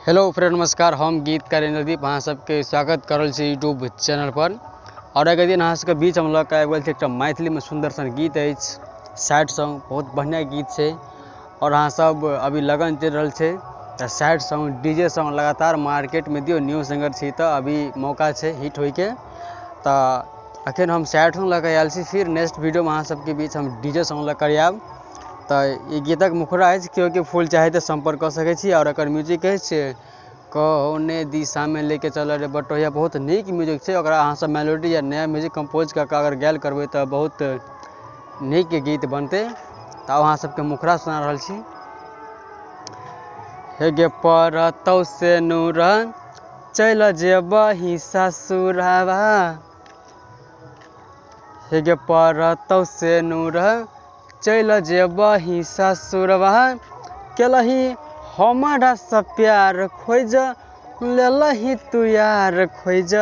Hello friend, नमस्कार। हम गीतकार इंद्रदीप अहाँ सबके स्वागत करल छी यूट्यूब चैनल पर। और एक दिन अहाँ सबके बीच हम लऽ कऽ आबि गेल छी एकटा मैथिली में सुंदर सन गीत अछि, सैड सॉन्ग। बहुत बढ़िया गीत है और अहाँ सब अभी लगन चल रहा है तो सैड सॉन्ग डीजे सॉन्ग लगातार मार्केट में दियो। न्यू सिंगर छी तो अभी मौका है हिट होइके। तो अखन हम सैड सॉन्ग लऽ आयल छी, फिर नेक्स्ट वीडियो में अहाँ सबके बीच हम डीजे सॉन्ग लऽ कर आयब। तो ये गीतक मुखरा है, केओ के फूल चाहे तो संपर्क कर सके छी। और एकर म्यूजिक है कौने दिशा में लेके चल रे बटोहिया। बहुत नीक म्यूजिक है। अहाँ सब मेलोडी या नया म्यूजिक कंपोज करके अगर गायल करबे तो बहुत नीक गीत बनते। तो अहाँ सबके मुखरा सुना रहल छी। हे गे परतौ से नूर चल जेबही ससुरवा, हे गे परतौ से नूर चल जेबही ससुरवा, केलही हमारा से प्यार खोज लेलही तू यार खोज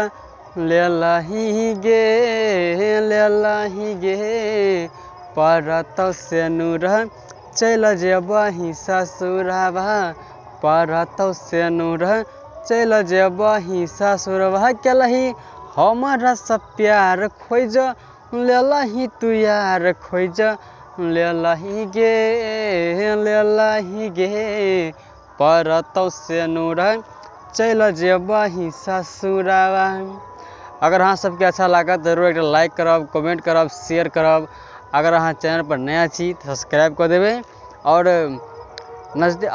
लेलही गे परतौ से नूर चल जेबही ससुरवा, परतौ से नूर चल जेबही ससुरवा, केलही हमारा से प्यार खोज लेलही तू यार खोज लेलही गे परतौ से नूर चल जेबही ससुरवा। अगर अहाँ सबके अच्छा लागत जरूर एक लाइक करब, कमेंट करब, शेयर करब। अगर अहाँ चैनल पर नया छी तो सब्सक्राइब कर देवे। और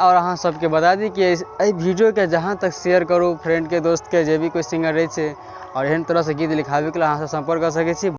अहाँ सबके बता दी कि वीडियो के जहाँ तक शेयर करूँ फ्रेंड के, दोस्त के, जो भी कोई सिंगर रहे और एहन तरह से गीत लिखावे के लिए अहाँ सब संपर्क कर सके छी।